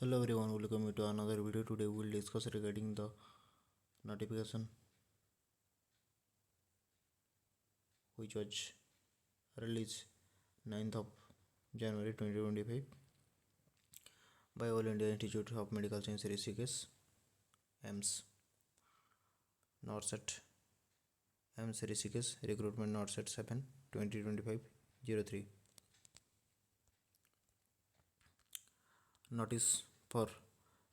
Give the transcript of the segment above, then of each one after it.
Hello everyone, welcome you to another video. Today we will discuss regarding the notification which was released 9th of January 2025 by All India Institute of Medical Science Rishikesh, AIMS, NORCET, AIMS Rishikesh, recruitment NORCET 7 2025-03. Notice for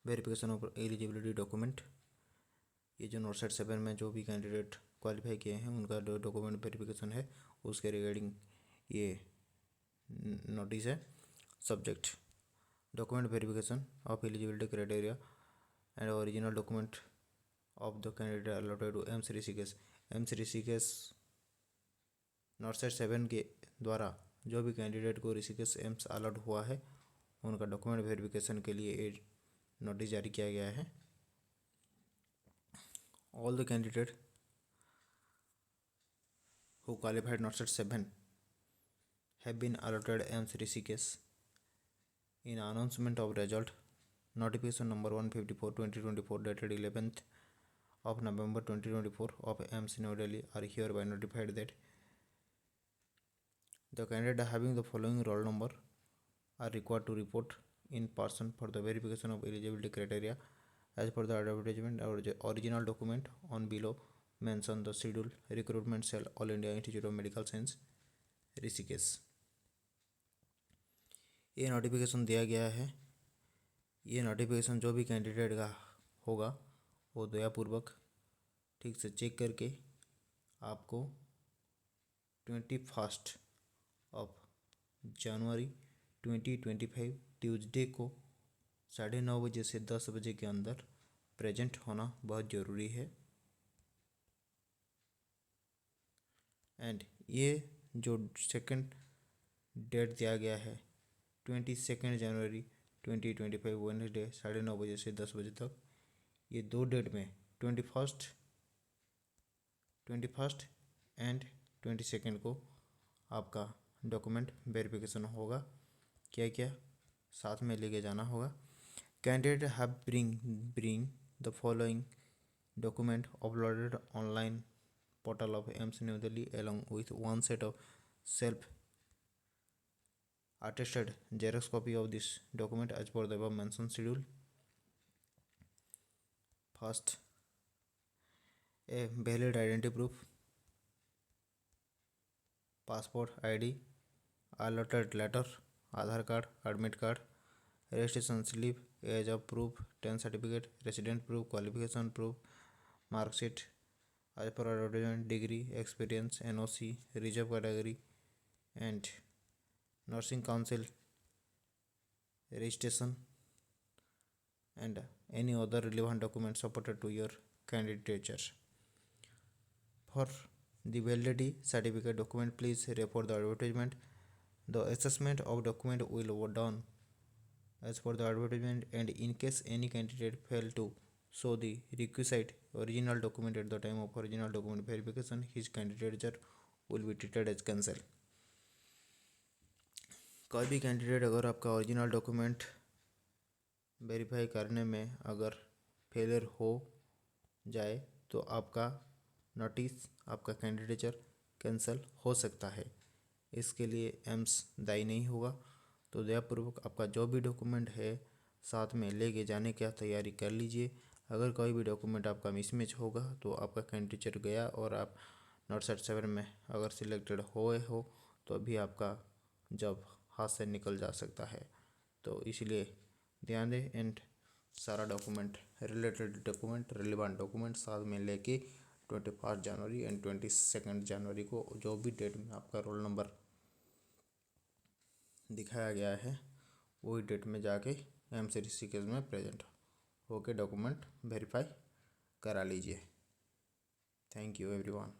verification of eligibility document. ये जो नोटसेट 7 में जो भी candidate qualify किए हैं उनका जो document verification है उसके रिगार्डिंग ये नोटिस है। Subject document verification of eligibility criteria and original document of the candidate allotted to AIIMS Rishikesh. AIIMS Rishikesh नोटसेट 7 के द्वारा जो भी कैंडिडेट को ऋषिकेश एम्स अलॉट हुआ है उनका डॉक्यूमेंट वेरिफिकेशन के लिए एक नोटिस जारी किया गया है। All the candidate who qualified NORCET 7 have been allotted AIMS Rishikesh in announcement of result notification number 154 2024 dated 11th of November 2024 of AIMS New Delhi are hereby notified that the candidate having the following roll number are required to report in person for the verification of eligibility criteria as per the advertisement or original document on below mention the schedule recruitment cell All India Institute of Medical Science Rishikesh. ये notification दिया गया है। ये notification जो भी candidate का होगा वो दयापूर्वक ठीक से चेक करके आपको 21 जनवरी 2025 ट्यूसडे को 9:30 बजे से 10 बजे के अंदर प्रेजेंट होना बहुत ज़रूरी है। एंड ये जो सेकंड डेट दिया गया है 22 जनवरी 2025 वेडनेसडे 9:30 बजे से 10 बजे तक, ये दो डेट में 21 एंड 22 को आपका डॉक्यूमेंट वेरिफिकेशन होगा। क्या क्या साथ में लेके जाना होगा। Candidate have bring the following document uploaded online portal of AIMS New Delhi along with one set of self attested xerox copy of this document as per the above mentioned schedule. First, a valid identity proof, passport ID, allotted letter, Aadhaar card, admit card, registration slip, age of proof, 10 certificate, resident proof, qualification proof, mark sheet as per advertisement, degree, experience, NOC, reserve category and nursing council registration and any other relevant documents supported to your candidature. For the validity certificate document, please refer the advertisement. The assessment of document will be done as per the advertisement, and in case any candidate fail to show the requisite original document at the time of original document verification, his candidature will be treated as cancel. कोई भी candidate अगर आपका original document verify करने में अगर failure हो जाए तो आपका नोटिस, आपका कैंडिडेचर कैंसिल हो सकता है। इसके लिए एम्स दायी नहीं होगा। तो दयापूर्वक आपका जो भी डॉक्यूमेंट है साथ में लेके जाने की तैयारी कर लीजिए। अगर कोई भी डॉक्यूमेंट आपका मिसमैच होगा तो आपका कैंडिडेचर गया और आप NORCET 7 में अगर सिलेक्टेड हो तो भी आपका जॉब हाथ से निकल जा सकता है। तो इसलिए ध्यान दें एंड सारा document related document relevant document साथ में लेके 21 जनवरी एंड 22 जनवरी को जो भी डेट में आपका रोल नंबर दिखाया गया है वही डेट में जाके AIMS ऋषिकेश में प्रेजेंट होके डॉक्यूमेंट वेरीफाई करा लीजिए। Thank you everyone.